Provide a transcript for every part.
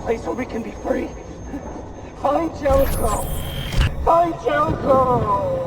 place where we can be free. Find Jericho! Find Jericho!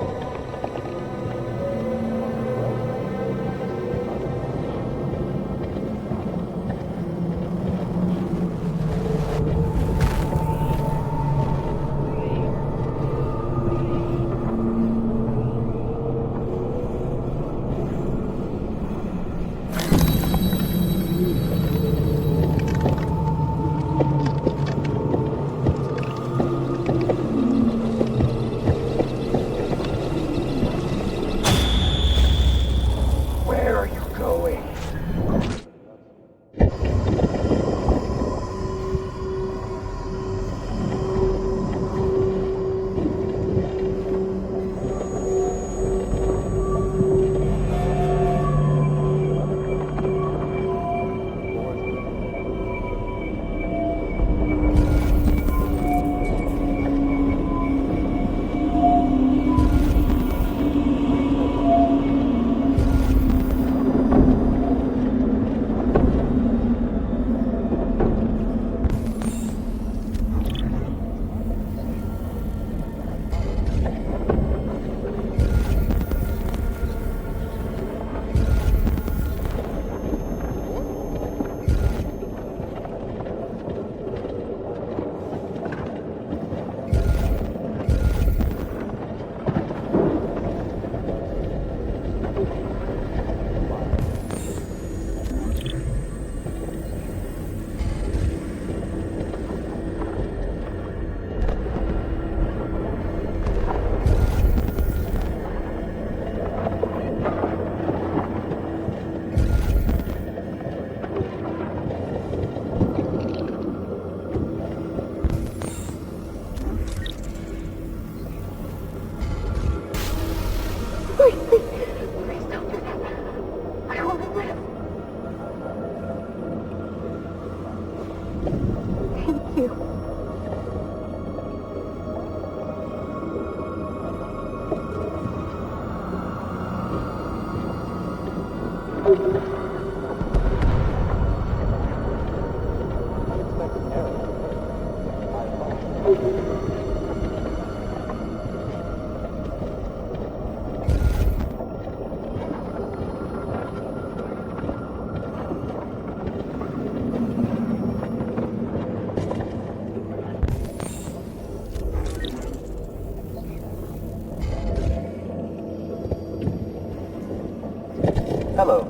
Hello.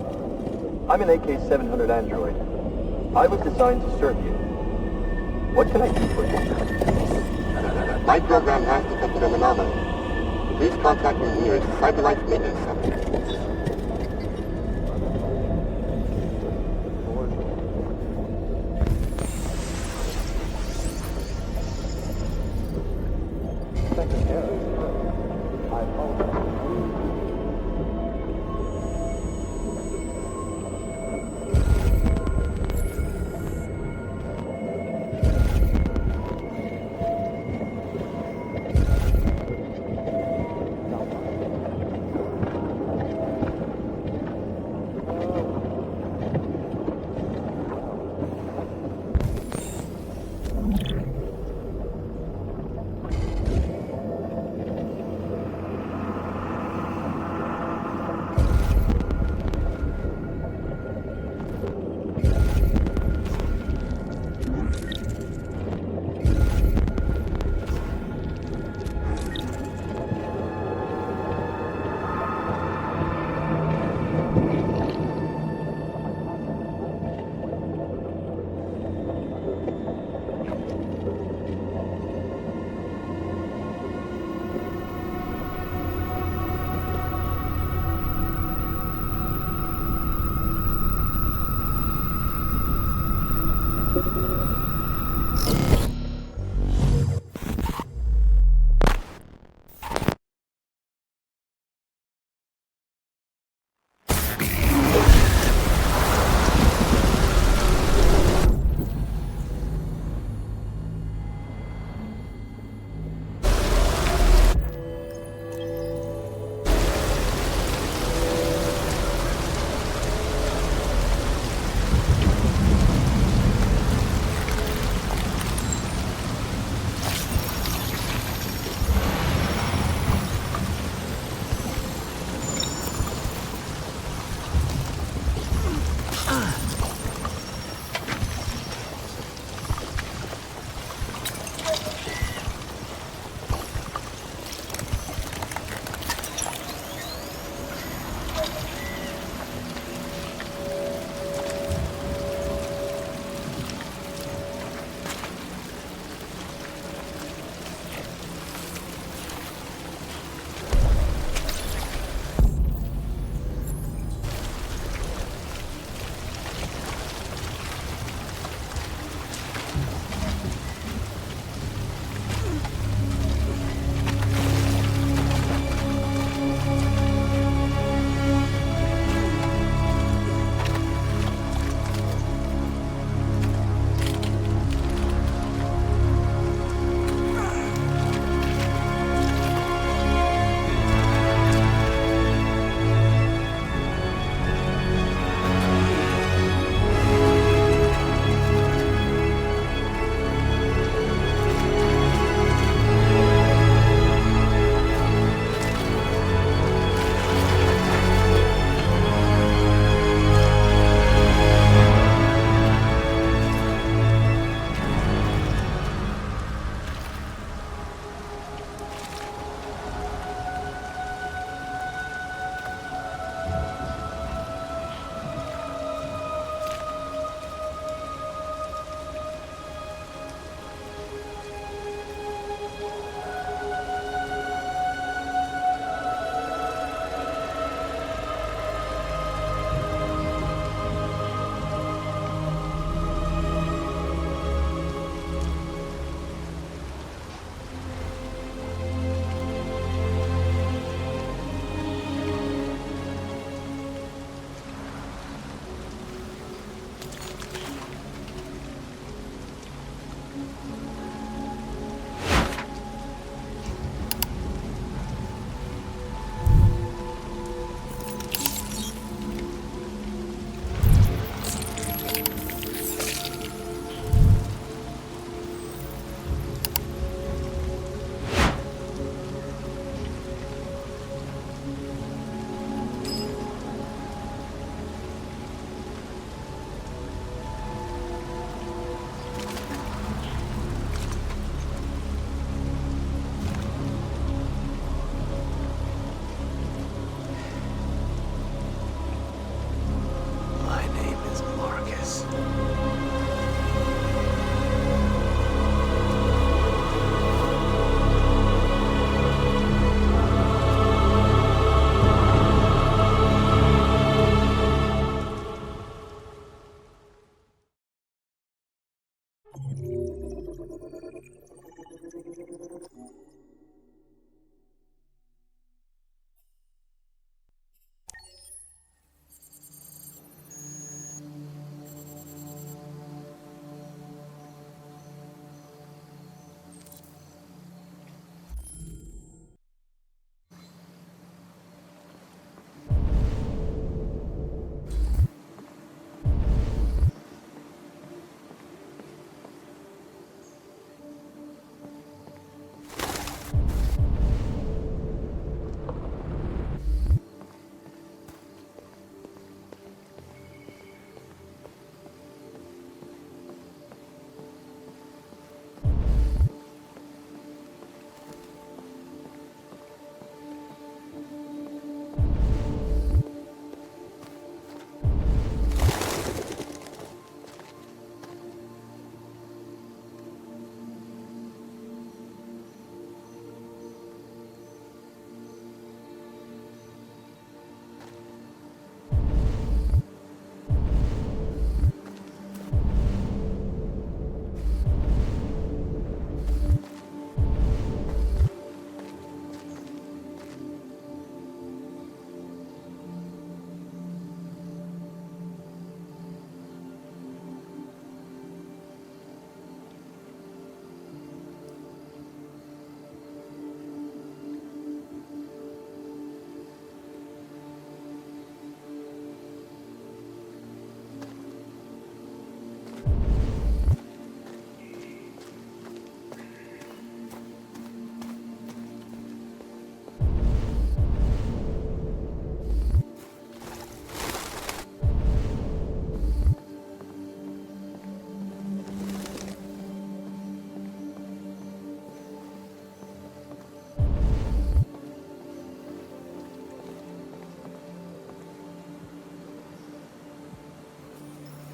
I'm an AK-700 android. I was designed to serve you. What can I do for you? My program has detected an anomaly. Please contact me here at Cyberlife Maintenance Center.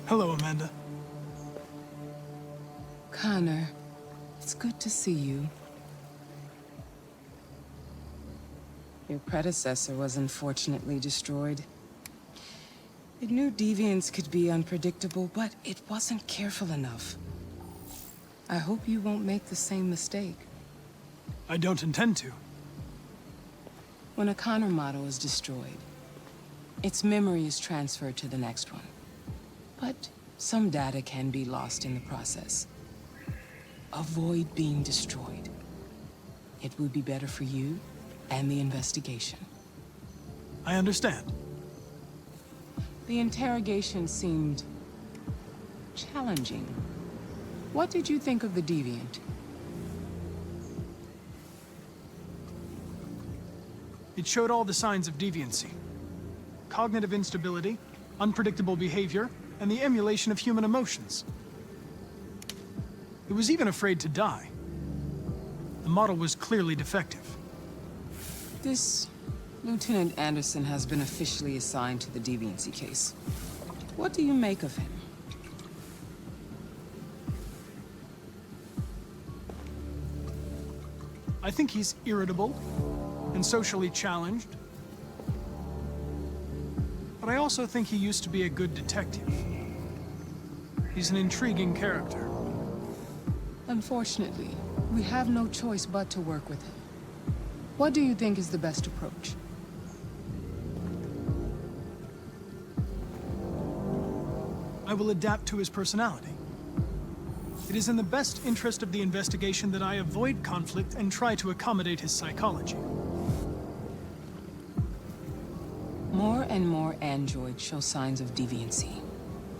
Hello, Amanda. Connor, it's good to see you. Your predecessor was unfortunately destroyed. It knew deviants could be unpredictable, but it wasn't careful enough. I hope you won't make the same mistake. I don't intend to. When a Connor model is destroyed, its memory is transferred to the next one. But some data can be lost in the process. Avoid being destroyed. It would be better for you and the investigation. I understand. The interrogation seemed challenging. What did you think of the deviant? It showed all the signs of deviancy. Cognitive instability, unpredictable behavior, and the emulation of human emotions. It was even afraid to die. The model was clearly defective. This Lieutenant Anderson has been officially assigned to the deviancy case. What do you make of him? I think he's irritable and socially challenged. But I also think he used to be a good detective. He's an intriguing character. Unfortunately, we have no choice but to work with him. What do you think is the best approach? I will adapt to his personality. It is in the best interest of the investigation that I avoid conflict and try to accommodate his psychology. More and more androids show signs of deviancy.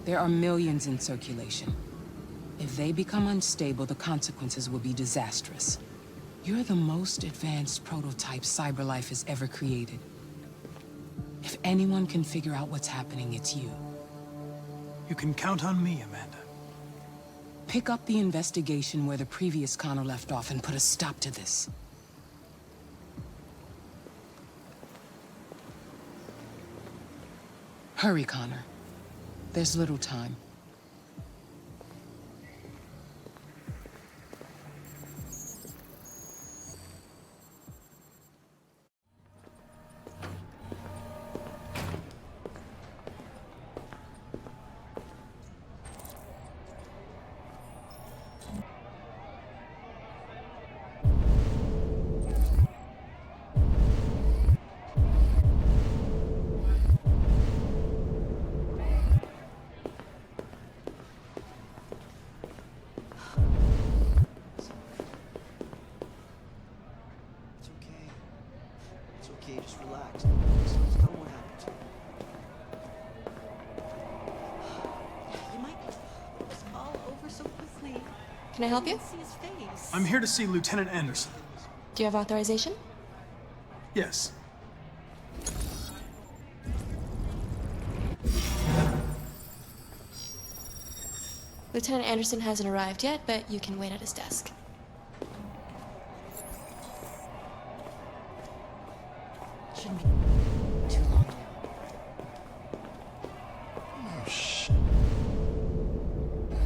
There are millions in circulation. If they become unstable, the consequences will be disastrous. You're the most advanced prototype CyberLife has ever created. If anyone can figure out what's happening, it's you. You can count on me, Amanda. Pick up the investigation where the previous Connor left off and put a stop to this. Hurry, Connor. There's little time. Just relax. Tell me what happened. You might it's all over so quickly. Can I help you? See his face. I'm here to see Lieutenant Anderson. Do you have authorization? Yes. Lieutenant Anderson hasn't arrived yet, but you can wait at his desk. Shouldn't be too long now. Oh, shit. The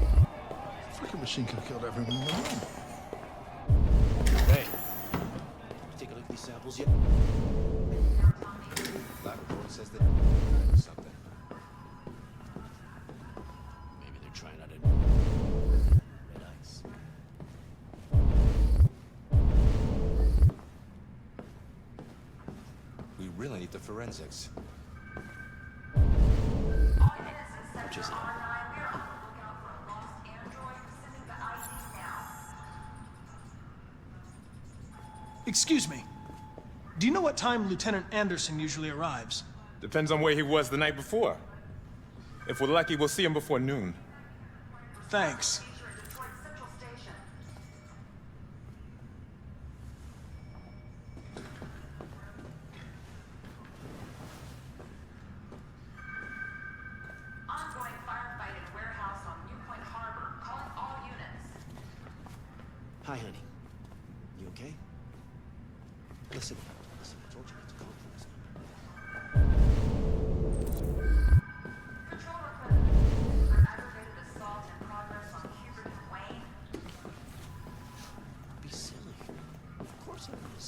freaking machine could have killed everyone in the room. Hey, take a look at these samples yet? Lab report says that or something. Maybe they're trying out a red ice. We really need the forensics. Which is it? Excuse me. Do you know what time Lieutenant Anderson usually arrives? Depends on where he was the night before. If we're lucky, we'll see him before noon. Thanks. Ongoing firefight in warehouse on Newpoint Harbor. Calling all units. Hi, honey. You okay? Listen, I told you not to call for this number. Control request.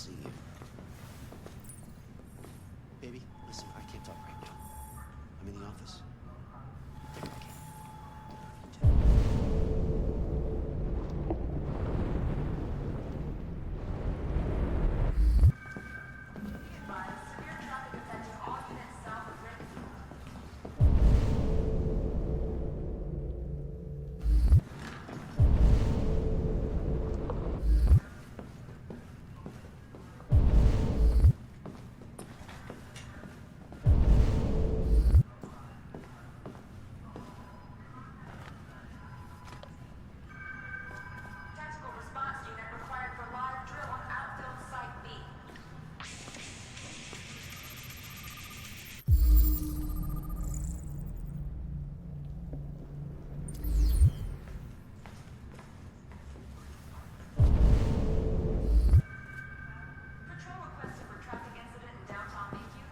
see you. Baby, listen, I can't talk right now. I'm in the office. Tactical response unit required for live drill on outfield site B. Patrol requested for traffic incident in downtown Mayview.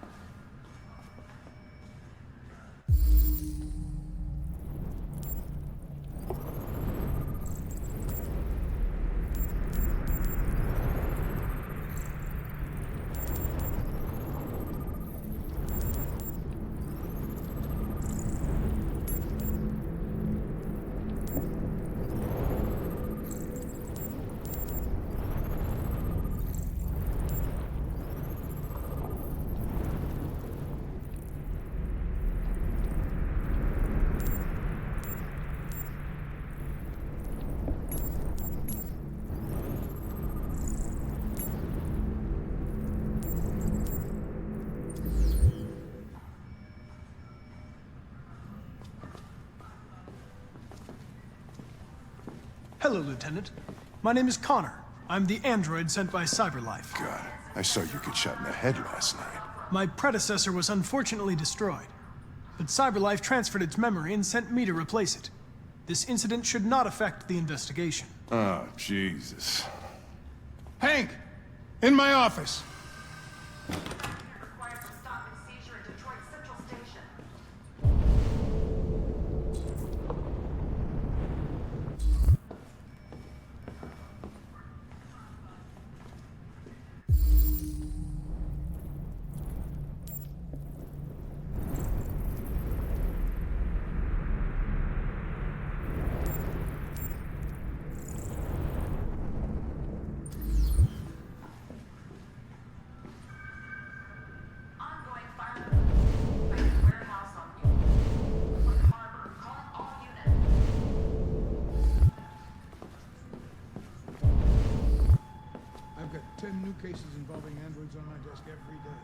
Hello, Lieutenant. My name is Connor. I'm the android sent by CyberLife. God, I saw you get shot in the head last night. My predecessor was unfortunately destroyed, but CyberLife transferred its memory and sent me to replace it. This incident should not affect the investigation. Oh, Jesus. Hank! In my office! Required for stop and seizure at Detroit Central Station. Ongoing fire. Warehouse on New Point Harbor. Calling all units. I've got 10 new cases involving androids on my desk every day.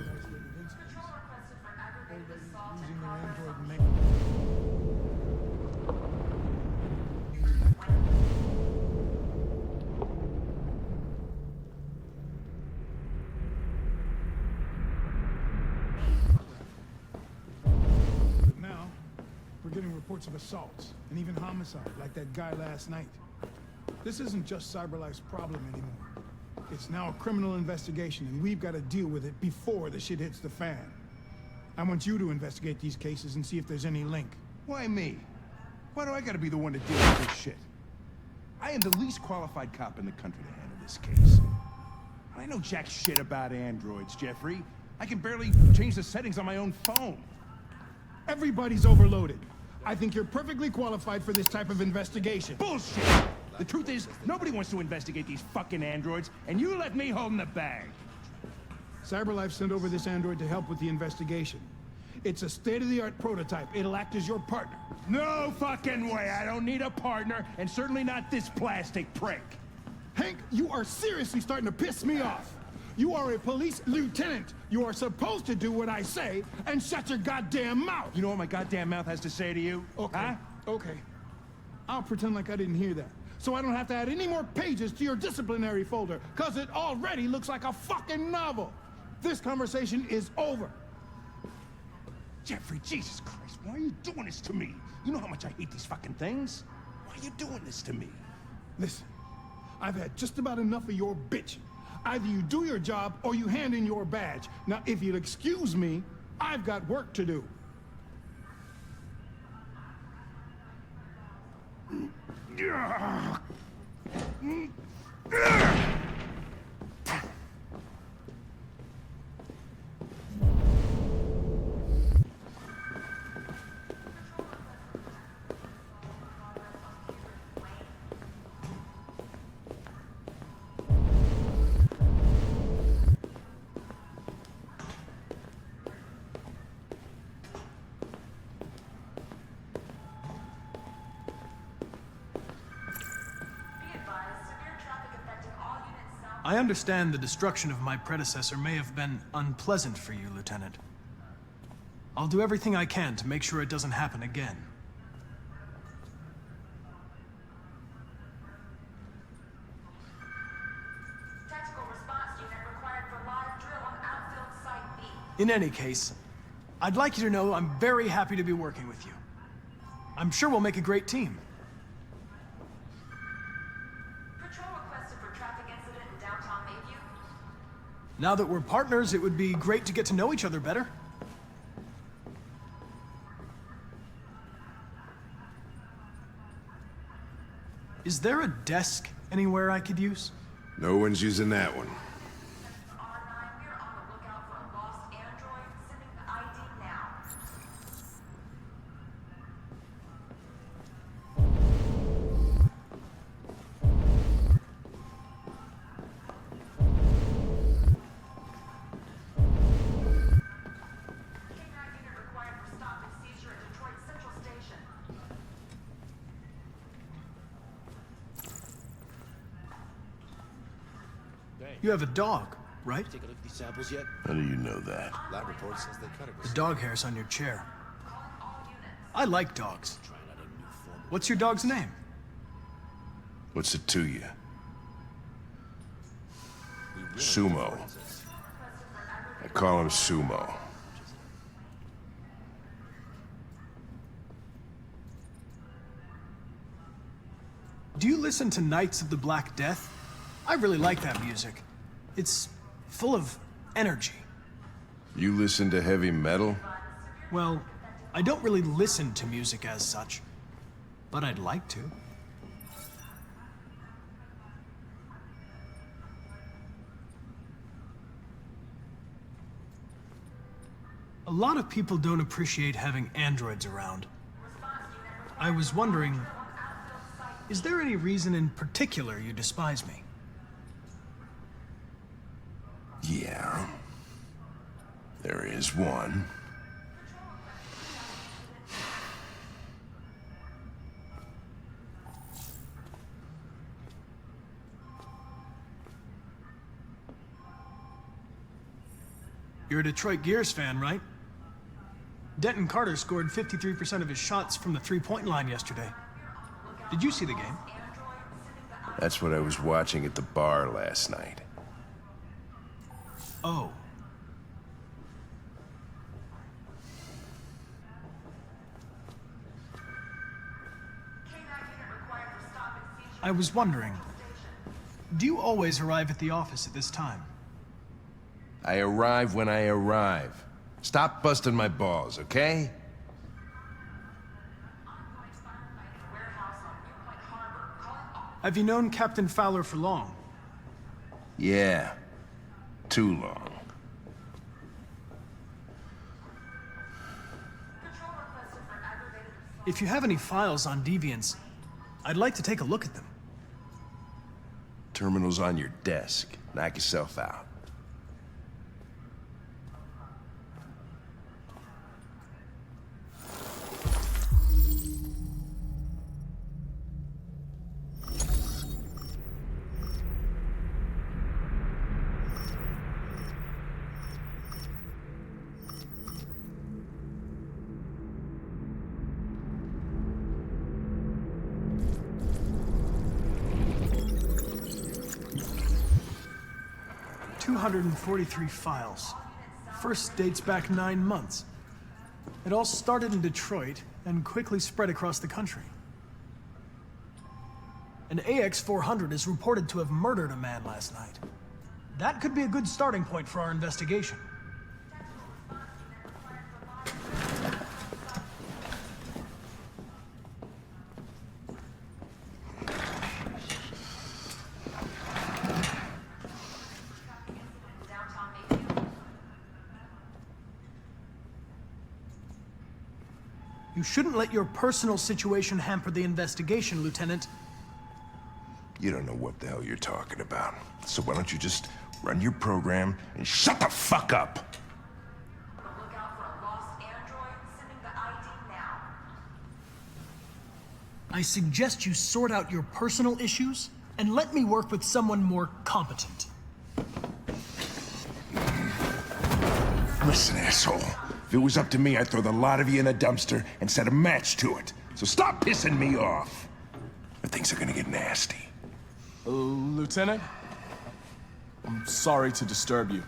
Patrol requested for aggravated assault Using and their progress android on make. But now, we're getting reports of assaults and even homicide, like that guy last night. This isn't just CyberLife's problem anymore. It's now a criminal investigation, and we've got to deal with it before the shit hits the fan. I want you to investigate these cases and see if there's any link. Why me? Why do I gotta be the one to deal with this shit? I am the least qualified cop in the country to handle this case. I know jack shit about androids, Jeffrey. I can barely change the settings on my own phone. Everybody's overloaded. I think you're perfectly qualified for this type of investigation. Bullshit! The truth is, nobody wants to investigate these fucking androids, and you let me hold in the bag. CyberLife sent over this android to help with the investigation. It's a state-of-the-art prototype. It'll act as your partner. No fucking way! I don't need a partner, and certainly not this plastic prick. Hank, you are seriously starting to piss me off. You are a police lieutenant. You are supposed to do what I say and shut your goddamn mouth. You know what my goddamn mouth has to say to you? Okay, Huh? okay. I'll pretend like I didn't hear that, so I don't have to add any more pages to your disciplinary folder, because it already looks like a fucking novel. This conversation is over. Jeffrey, Jesus Christ, why are you doing this to me? You know how much I hate these fucking things. Why are you doing this to me? Listen, I've had just about enough of your bitching. Either you do your job or you hand in your badge. Now, if you'll excuse me, I've got work to do. I understand the destruction of my predecessor may have been unpleasant for you, Lieutenant. I'll do everything I can to make sure it doesn't happen again. Tactical response unit required for live drill on outfield site B. In any case, I'd like you to know I'm very happy to be working with you. I'm sure we'll make a great team. Patrol requested for traffic incident in downtown Mayview. Now that we're partners, it would be great to get to know each other better. Is there a desk anywhere I could use? No one's using that one. R9, we're on the lookout for a lost android. Sending the ID now. K9 unit required for stop and seizure at Detroit Central Station. You have a dog, right? Take a look at these samples yet? How do you know that? Lab report says they cut it with The dog hair's on your chair. I like dogs. Trying out a new form. What's your dog's name? What's it to you? We really Sumo. need the forensics. I call him Sumo. Do you listen to Knights of the Black Death? I really like that music. It's full of energy. You listen to heavy metal? Well, I don't really listen to music as such, but I'd like to. A lot of people don't appreciate having androids around. I was wondering, is there any reason in particular you despise me? Yeah. There is one. You're a Detroit Gears fan, right? Denton Carter scored 53% of his shots from the three-point line yesterday. Did you see the game? That's what I was watching at the bar last night. Oh. I was wondering, do you always arrive at the office at this time? I arrive when I arrive. Stop busting my balls, okay? Have you known Captain Fowler for long? Yeah. Too long. If you have any files on deviants, I'd like to take a look at them. Terminal's on your desk. Knock yourself out. .243 files. First dates back 9 months. It all started in Detroit and quickly spread across the country. An AX-400 is reported to have murdered a man last night. That could be a good starting point for our investigation. You shouldn't let your personal situation hamper the investigation, Lieutenant. You don't know what the hell you're talking about. So why don't you just run your program and shut the fuck up? Look out for a lost android. Sending the ID now. I suggest you sort out your personal issues and let me work with someone more competent. Listen, asshole. If it was up to me, I'd throw the lot of you in a dumpster and set a match to it. So stop pissing me off. Or things are gonna get nasty. Lieutenant? I'm sorry to disturb you.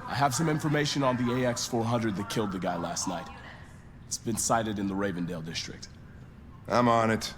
I have some information on the AX-400 that killed the guy last night. It's been sighted in the Ravendale district. I'm on it.